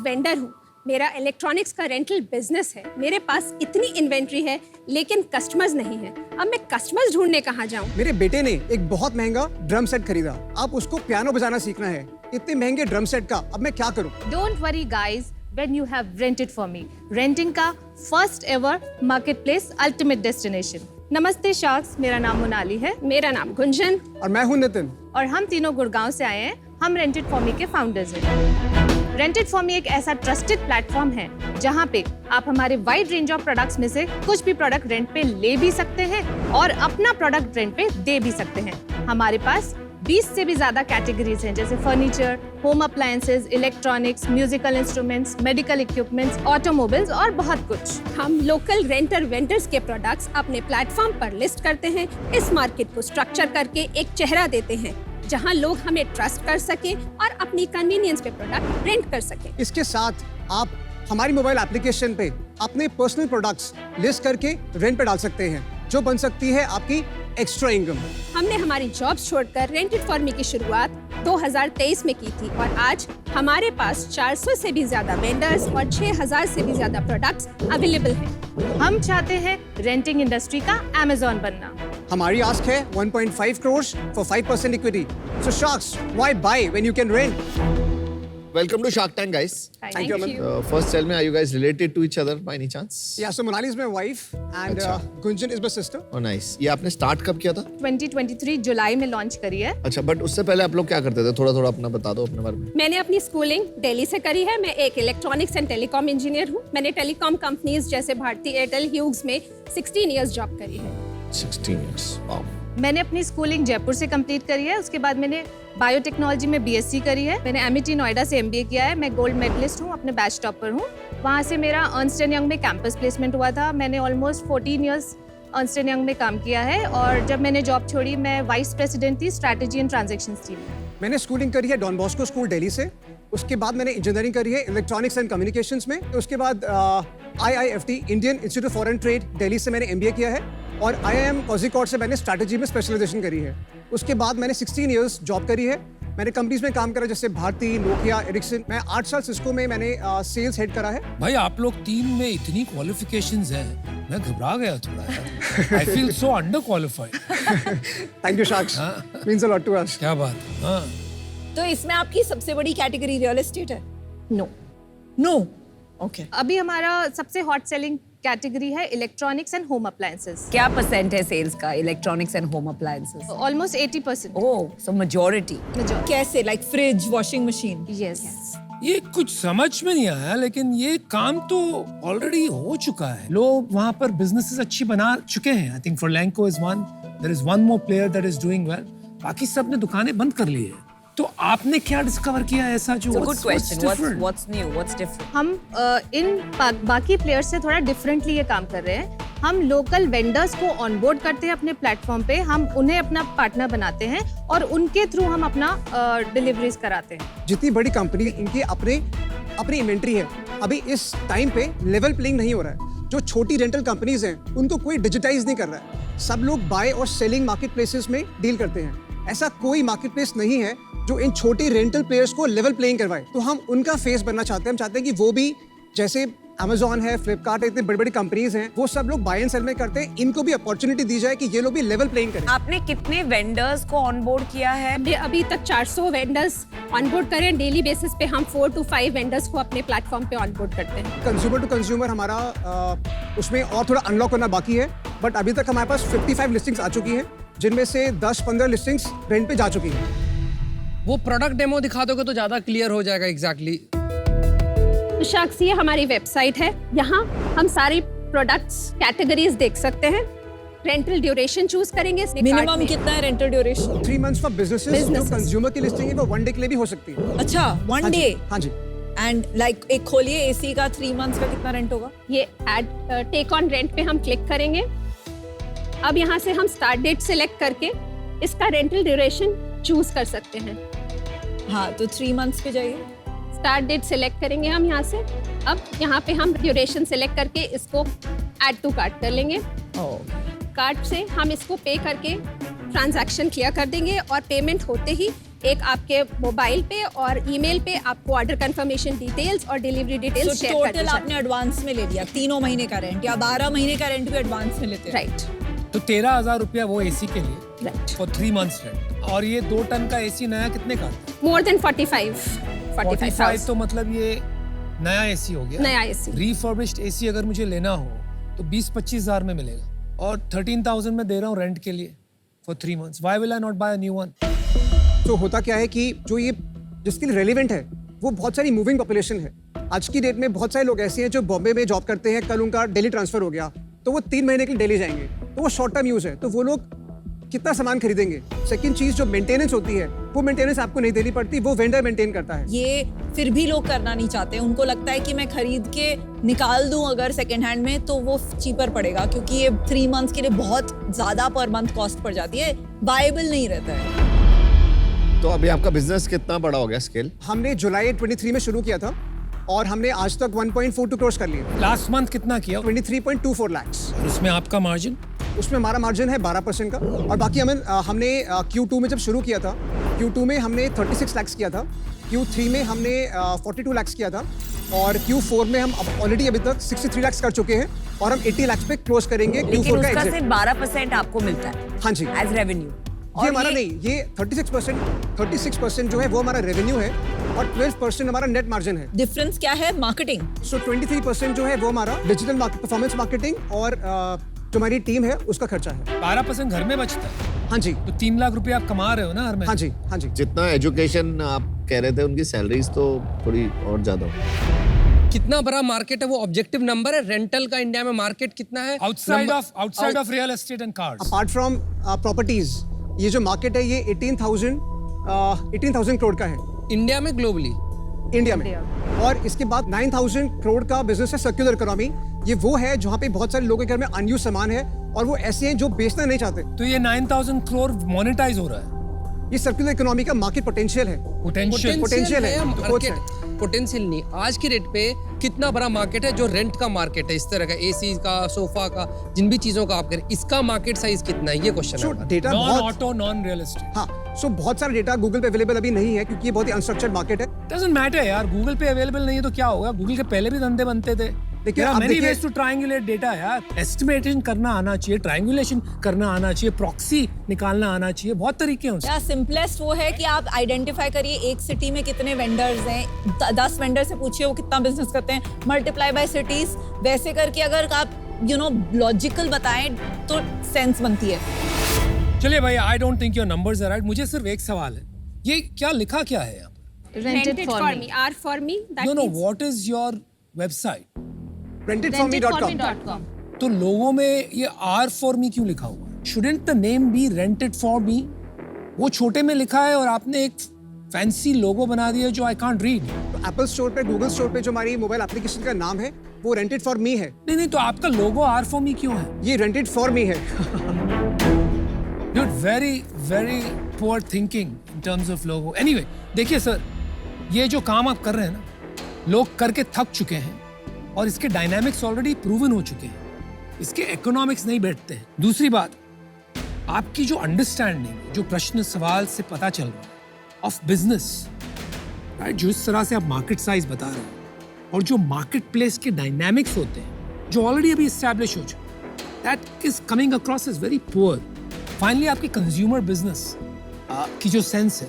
Vendor हूँ, मेरा electronics का रेंटल बिजनेस है, मेरे पास इतनी इन्वेंट्री है लेकिन कस्टमर्स नहीं है। अब मैं कस्टमर्स ढूंढने कहाँ जाऊँ? मेरे बेटे ने एक बहुत महंगा ड्रम सेट खरीदा, अब उसको पियानो बजाना सीखना है। इतने महंगे ड्रम सेट का अब मैं क्या करूँ? Don't worry guys, when you have rented for me. Renting का first ever marketplace ultimate destination. नमस्ते शार्क्स, मेरा नाम मोनाली है। मेरा नाम गुंजन। और मैं हूँ नितिन। और हम तीनों गुड़गांव से आए हैं। हम रेंटेड फॉर मी के फाउंडर्स हैं। रेंटेड फॉर मी एक ऐसा ट्रस्टेड प्लेटफॉर्म है जहां पे आप हमारे वाइड रेंज ऑफ प्रोडक्ट्स में से कुछ भी प्रोडक्ट रेंट पे ले भी सकते हैं और अपना प्रोडक्ट रेंट पे दे भी सकते हैं। हमारे पास 20 से भी ज्यादा कैटेगरीज हैं, जैसे furniture, home appliances, electronics, musical instruments, medical equipments, automobiles और बहुत कुछ। हम लोकल रेंटर वेंडर्स के प्रोडक्ट्स अपने प्लेटफॉर्म पर लिस्ट करते हैं। इस मार्केट को स्ट्रक्चर करके एक चेहरा देते हैं जहां लोग हमें ट्रस्ट कर सके और अपनी कन्वीनियंस पे प्रोडक्ट रेंट कर सके। इसके साथ आप हमारी मोबाइल एप्लीकेशन पे अपने पर्सनल प्रोडक्ट्स लिस्ट करके रेंट पे डाल सकते हैं, जो बन सकती है आपकी एक्स्ट्रा इनकम। हमने हमारी जॉब्स छोड़कर रेंटेड फॉर मी की शुरुआत 2023 में की थी और आज हमारे पास 400 से भी ज्यादा वेंडर्स और 6000 से भी ज्यादा प्रोडक्ट्स अवेलेबल हैं। हम चाहते हैं रेंटिंग इंडस्ट्री का अमेज़न बनना। हमारी आस्क है 1.5 crores for 5% equity. So sharks, why buy when you can rent? Welcome to Shark Tank, guys. Thank you, Aman. you. First, tell me, are you guys related to each other by any chance? Yeah, so Monali is my wife and अच्छा। Gunjan is my sister. Oh, nice. ये आपने start कब किया था? 2023 जुलाई में launch करी है। अच्छा, बट उससे पहले आप लोग क्या करते थे? थोड़ा अपना बता दो अपने बारे में। मैंने अपनी स्कूलिंग दिल्ली से करी है। मैं एक इलेक्ट्रॉनिक्स एंड टेलीकॉम इंजीनियर हूँ। मैंने टेलीकॉम कंपनीज जैसे भारती एयरटेल, ह्यूग्स में 16 इयर्स जॉब करी है। 16 years. Wow. मैंने अपनी स्कूलिंग जयपुर से कंप्लीट करी है। उसके बाद मैंने बायोटेक्नोलॉजी में बीएससी करी है। मैंने एमईटी नोएडा से एमबीए किया है। मैं गोल्ड मेडलिस्ट हूँ, अपने बैच टॉपर हूँ। वहाँ से मेरा अर्नस्ट एंड यंग में कैंपस प्लेसमेंट हुआ था। मैंने almost 14 years Ernst and young में काम किया है और जब मैंने जॉब छोड़ी मैं वाइस प्रेसिडेंट थी स्ट्रैटेजी एंड ट्रांजैक्शंस टीम में। मैंने स्कूलिंग करी है डॉन बॉस्को स्कूल दिल्ली से। उसके बाद मैंने इंजीनियरिंग करी है इलेक्ट्रॉनिक्स एंड कम्युनिकेशंस में। उसके बाद IIFT Indian institute of foreign trade Delhi से मैंने MBA किया है और IIM कोझिकोड से मैंने स्ट्रैटेजी में स्पेशलाइजेशन करी है। उसके बाद मैंने 16 इयर्स जॉब करी है। मैंने कंपनीज में काम करा जैसे भारती, नोकिया, एरिक्सन। मैं 8 साल सिस्को में मैंने सेल्स हेड करा है। भाई आप लोग तीन में इतनी क्वालिफिकेशंस हैं, मैं घबरा गया थोड़ा यार। I feel so underqualified. Thank you sharks, means a lot to us. क्या बात? हाँ। तो इसमें आपकी सबसे बड़ी कैटेगरी रियल एस्टेट है? No, no. ओके। अभी हमारा सबसे हॉट सेलिंग कैटेगरी है इलेक्ट्रॉनिक्स एंड होम अप्लायंसेस। क्या परसेंट है सेल्स का electronics and home appliances? Almost 80%। Oh, so majority. कैसे? Like fridge, washing machine? Yes. ये कुछ समझ में नहीं आया, लेकिन ये काम तो ऑलरेडी हो चुका है। लोग वहाँ पर बिजनेसेस अच्छी बना चुके हैं। I think Furlenco is one. There is one more player that is doing well. बाकी सब ने दुकानें बंद कर ली है। तो आपने क्या डिस्कवर किया ऐसा जो? Good question. What's new? What's different? हम इन बाकी प्लेयर्स से थोड़ा डिफरेंटली ये काम कर रहे हैं। हम लोकल वेंडर्स को ऑनबोर्ड करते हैं अपने प्लेटफॉर्म पे, हम उन्हें अपना पार्टनर बनाते हैं और उनके थ्रू हम अपना डिलीवरीज कराते हैं। जितनी बड़ी कंपनी इनकी अपनी इन्वेंट्री है, अभी इस टाइम पे लेवल प्लेइंग नहीं हो रहा है। जो छोटी रेंटल कंपनीज हैं उनको कोई डिजिटाइज नहीं कर रहा है। सब लोग बाय और सेलिंग मार्केट प्लेसेस में डील करते हैं। ऐसा कोई मार्केट प्लेस नहीं है जो इन छोटे रेंटल प्लेयर्स को लेवल प्लेइंग करवाए। तो हम उनका फेस बनना चाहते हैं। हम चाहते हैं कि वो भी जैसे Amazon है, फ्लिपकार्ट है, इतनी बड़ी बड़ी कंपनीज हैं, वो सब लोग बाय एंड सेल में करते हैं। इनको भी अपॉर्चुनिटी दी जाए कि ये लोग भी लेवल प्लेइंग करें। आपने कितने वेंडर्स को ऑनबोर्ड किया है? अभी तक 400 वेंडर्स ऑनबोर्ड करें। डेली बेसिस पे हम 4 to 5 वेंडर्स को अपने प्लेटफॉर्म पे ऑनबोर्ड करते हैं। कंज्यूमर टू कंज्यूमर हमारा उसमें और थोड़ा अनलॉक करना बाकी है, बट अभी तक हमारे पास 55 लिस्टिंग्स आ चुकी हैं, जिनमें से 10-15 लिस्टिंग्स रेंट पे जा चुकी हैं। वो प्रोडक्ट डेमो दिखा दोगे तो ज्यादा क्लियर हो जाएगा एग्जैक्टली। शार्क्स, ये हमारी वेबसाइट है। यहाँ हम सारी प्रोडक्ट्स कैटेगरीज देख सकते हैं। रेंटल ड्यूरेशन चूज करेंगे। मिनिमम कितना है rental duration? 3 months for businesses. जो कंज्यूमर की लिस्टिंग है वो 1 डे के लिए भी हो सकती है। अच्छा, 1 डे? हाँ जी। एंड लाइक एक खोलिए एसी का 3 months का कितना रेंट होगा? ये एड टेक ऑन रेंट पे हम क्लिक करेंगे। अब यहाँ से हम स्टार्ट डेट सिलेक्ट करके इसका रेंटल ड्यूरेशन चूज कर सकते हैं। हाँ, तो 3 months पे जाइए। स्टार्ट डेट सिलेक्ट करेंगे हम यहाँ से। अब यहाँ पे हम ड्यूरेशन सिलेक्ट करके इसको ऐड टू कार्ट कर लेंगे। कार्ट से हम इसको पे करके ट्रांजैक्शन क्लियर कर देंगे और पेमेंट होते ही एक आपके मोबाइल पे और ईमेल पे आपको ऑर्डर कंफर्मेशन डिटेल्स और डिलीवरी डिटेल्स शेयर कर टोटल आपने एडवांस में ले लिया 3 महीने का रेंट या 12 महीने का रेंट भी एडवांस में लेते हैं। राइट तो 13,000 रुपया वो एसी के लिए राइट फॉर 3 months रेंट। और ये 2 टन का एसी नया कितने का? मोर देन 45 45 तो मतलब ये नया एसी हो गया। नया एसी रिफर्बिश्ड एसी अगर मुझे लेना हो तो 20-25 हजार में मिलेगा और 13,000 में दे रहा हूँ रेंट के लिए for 3 months। Why will I not buy a new one? तो होता क्या है कि जो ये जिसके लिए रेलिवेंट है वो बहुत सारी मूविंग पॉपुलेशन है। आज की डेट में बहुत सारे लोग ऐसे हैं जो बॉम्बे में जॉब करते हैं, कल उनका दिल्ली ट्रांसफर हो गया तो वो 3 महीने के लिए दिल्ली जाएंगे, तो वो शॉर्ट टर्म यूज है, तो वो लोग कितना सामान खरीदेंगे। सेकंड चीज जो मेंटेनेंस होती है वो मेंटेनेंस आपको नहीं देनी पड़ती, वो वेंडर मेंटेन करता है। ये फिर भी लोग करना नहीं चाहते, उनको लगता है कि मैं खरीद के निकाल दूं अगर सेकंड हैंड में तो वो चीपर पड़ेगा, क्योंकि ये 3 months के लिए बहुत ज्यादा पर मंथ कॉस्ट पड़ जाती है, वायबल नहीं रहता है। तो अभी आपका बिजनेस कितना बड़ा हो गया स्केल? हमने जुलाई 23 में शुरू किया था और हमने आज तक 1.42 करोड़ कर लिए। लास्ट मंथ कितना किया? 23.24 लाख। उसमें आपका मार्जिन? उसमें हमारा मार्जिन है 12% का। और बाकी हमने Q2 में जब शुरू किया था, Q2 में हमने 36 लाख किया था, Q3 में हमने 42 लाख किया था और Q4 में हम ऑलरेडी अभी तक 63 लाख कर चुके हैं और हम 80 लाख पे क्लोज करेंगे लेकिन Q4 का उसका एग्जिट। सिर्फ 12% आपको मिलता है हाँ जी, एज रेवेन्यू। ये हमारा नहीं, ये 36% जो है वो हमारा रेवेन्यू है और 12% हमारा नेट मार्जिन है। डिफरेंस क्या है? मार्केटिंग। सो 23% जो है वो हमारा डिजिटल परफॉर्मेंस मार्केटिंग और जो हमारी टीम है उसका खर्चा है। 12% घर में बचता है हाँ जी, तो 3 लाख रुपए आप कमा रहे हो ना हर महीने? हाँ जी, हाँ जी। जितना एजुकेशन आप कह रहे थे उनकी सैलरीज तो थोड़ी और ज्यादा हो। कितना बड़ा मार्केट है वो ऑब्जेक्टिव नंबर है। रेंटल का इंडिया में मार्केट कितना है? Outside of real estate and cars. Apart from properties, ये जो मार्केट है ये 18,000 करोड़ का है इंडिया में, ग्लोबली इंडिया में। और इसके बाद 9,000 करोड़ का बिजनेस है सर्कुलर इकोनॉमी। ये वो है जहाँ पे बहुत सारे लोगों के घर में अनयूज सामान है और वो ऐसे हैं जो बेचना नहीं चाहते। तो ये 9,000 करोड़ मोनेटाइज हो रहा है। ये सर्कुलर इकोनॉमी का मार्केट पोटेंशियल है। Potential है, मार्केट पोटेंशियल नहीं। आज की रेट पे कितना बड़ा मार्केट है जो रेंट का मार्केट है, इस तरह का एसी का, सोफा का, जिन भी चीजों का आप करें, इसका मार्केट साइज कितना है, ये क्वेश्चन सो है। डेटा नॉन बहुत ऑटो नॉन रियल एस्टेट। हाँ, सो बहुत सारा डेटा गूगल पे अवेलेबल अभी नहीं है क्योंकि ये बहुत ही अनस्ट्रक्चर्ड मार्केट है। डजंट मैटर यार, गूगल पे अवेलेबल नहीं है तो क्या होगा? गूगल के पहले भी धंधे बनते थे। देखिए, There are अब many देखिए- ways to triangulate data यार। एस्टिमेशन करना आना चाहिए, ट्रायंगुलेशन करना आना चाहिए, प्रॉक्सी निकालना आना चाहिए, बहुत तरीके हैं उसके। या सिंपलेस्ट वो है कि आप आइडेंटिफाई करिए एक सिटी में कितने वेंडर्स हैं, 10 वेंडर से पूछिए वो कितना बिजनेस करते हैं, मल्टीप्लाई बाय सिटीज, वैसे करके अगर आप लॉजिकल बताएं तो सेंस बनती है। चलिए भाई, I don't think your numbers are right. मुझे सिर्फ एक सवाल है, ये क्या लिखा क्या है यहाँ पर? rented for me, R for me, that नो नो, means what is your website? rentedforme.com। तो लोगों में ये R for me क्यों लिखा हुआ है? Shouldn't the name be rented for me? वो छोटे में लिखा है और आपने एक फैंसी लोगो बना दिया जो I can't read. Apple store पे, गूगल स्टोर पे जो हमारी मोबाइल एप्लीकेशन का नाम है वो रेंटेड फॉर मी है। नहीं तो आपका लोगो R for me क्यों है? ये रेंटेड फॉर मी है। Dude, very poor thinking in terms of logo. Anyway, देखिए सर, ये जो काम आप कर रहे हैं ना, लोग करके थक चुके हैं और इसके डायनामिक्स ऑलरेडी प्रूवन हो चुके हैं। इसके इकोनॉमिक्स नहीं बैठते हैं। दूसरी बात, आपकी जो अंडरस्टैंडिंग, जो प्रश्न सवाल से पता चल रहा है ऑफ बिजनेस, राइट, जो इस तरह से आप मार्केट साइज बता रहे हैं और जो मार्केट प्लेस के डायनामिक्स होते हैं जो ऑलरेडी अभी एस्टैब्लिश हो चुके, that is coming across is very poor. Finally आपकी कंज्यूमर बिजनेस की जो सेंस है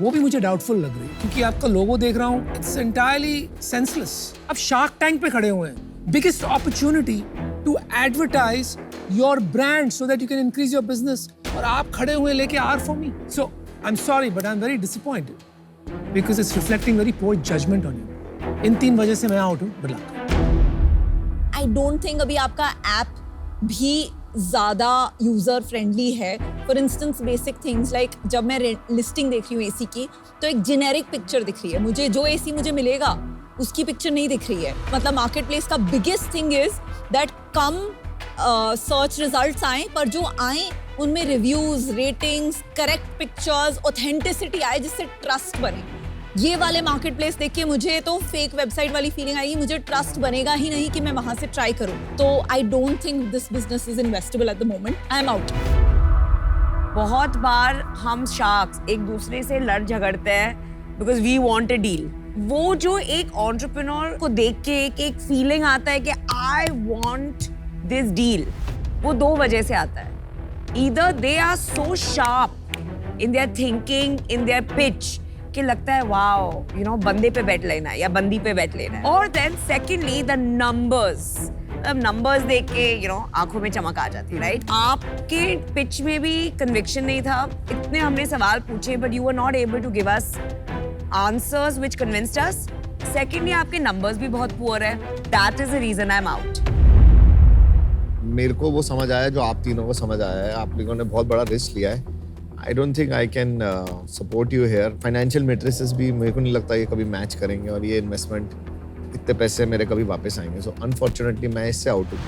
वो भी मुझे डाउटफुल लग रही है क्योंकि आपका लोगो देख रहा हूँ, इट्स एंटायरली सेंसलेस। अब शार्क टैंक पे खड़े हुए हैं, biggest opportunity to advertise your brand so that you can increase your business, और आप खड़े हुए लेके R for me। So I am sorry but I am very disappointed because it's reflecting very poor judgement on you. इन 3 वजह से मैं out हूँ। Good luck. I don't think अभी आपका ऐप भी ज़्यादा यूज़र फ्रेंडली है। For instance basic things like जब मैं लिस्टिंग देख रही हूँ एसी की तो एक जेनेरिक पिक्चर दिख रही है मुझे, जो एसी मुझे मिलेगा उसकी पिक्चर नहीं दिख रही है। मतलब मार्केट प्लेस का biggest thing is that come search results आए पर जो आए उनमें reviews, ratings, correct pictures, authenticity आए जिससे ट्रस्ट बने। ये वाले मार्केट प्लेस देख के मुझे तो फेक वेबसाइट वाली फीलिंग आई, मुझे ट्रस्ट बनेगा ही नहीं कि मैं वहां से ट्राई करूं। तो आई don't think this business is investable at the moment. I am out. बहुत बार हम शार्क्स एक दूसरे से लड़ झगड़ते हैं because we want a deal. वो जो एक एंटरप्रेन्योर को देख के एक फीलिंग आता है कि आई वांट दिस डील, वो दो वजह से आता है। Either they are so sharp in their thinking, in their pitch, कि लगता है वाओ यू नो बंदे पे बैठ लेना है या बंदी पे बैठ लेना है। और देन सेकेंडली द नंबर्स, अब नंबर्स देख के यू नो आंखों में चमक आ जाती है, राइट? आपके पिच में भी कन्विक्शन नहीं था, इतने हमने सवाल पूछे but you are not able to give us answers which convinced us. Secondly आपके नंबर्स भी बहुत पुअर है, that is the reason I am out. मेरे को वो समझ आया जो आप तीनों को समझ आया है, आप लोगों ने बहुत बड़ा रिस्क लिया है। I don't think I can support you here. Financial matrices भी मेरे को नहीं लगता ये कभी मैच करेंगे, और ये इन्वेस्टमेंट इतने पैसे मेरे कभी वापस आएंगे। सो अनफॉर्चुनेटली मैं इससे आउट हूँ।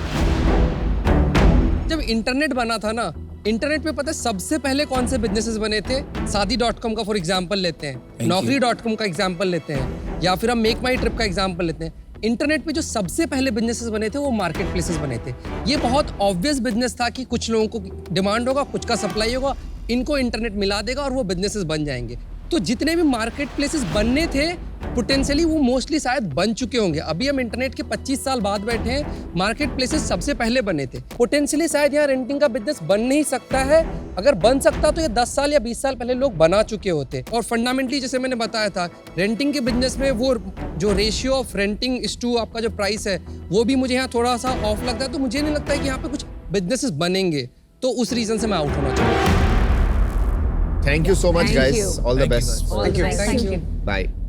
जब इंटरनेट बना था ना, इंटरनेट पे पता है सबसे पहले कौन से बिजनेसेस बने थे? शादी.com का फॉर एग्जांपल लेते हैं, नौकरी.com का एग्जांपल लेते हैं, या फिर हम मेक माई ट्रिप का एग्जांपल लेते हैं। इंटरनेट पे जो सबसे पहले बिजनेसेस बने थे वो मार्केट प्लेसेस बने थे। ये बहुत ऑब्वियस बिजनेस था कि कुछ लोगों को डिमांड होगा, कुछ का सप्लाई होगा, इनको इंटरनेट मिला देगा और वो बिजनेसेस बन जाएंगे। तो जितने भी मार्केट प्लेसेस बनने थे पोटेंशियली वो मोस्टली शायद बन चुके होंगे। अभी हम इंटरनेट के 25 साल बाद बैठे हैं, मार्केट प्लेसेस सबसे पहले बने थे। पोटेंशियली शायद यहाँ रेंटिंग का बिजनेस बन नहीं सकता है, अगर बन सकता तो ये 10 साल या 20 साल पहले लोग बना चुके होते। और फंडामेंटली जैसे मैंने बताया था, रेंटिंग के बिजनेस में वो जो रेशियो ऑफ रेंटिंग इस टू आपका जो प्राइस है वो भी मुझे यहाँ थोड़ा सा ऑफ लगता है। तो मुझे नहीं लगता है कि यहाँ पे कुछ बिजनेसेस बनेंगे, तो उस रीजन से मैं आउट होना चाहूँगा। Thank you so much, Thank guys. you. All the Thank you, best. guys. All the best. Thank you. Bye.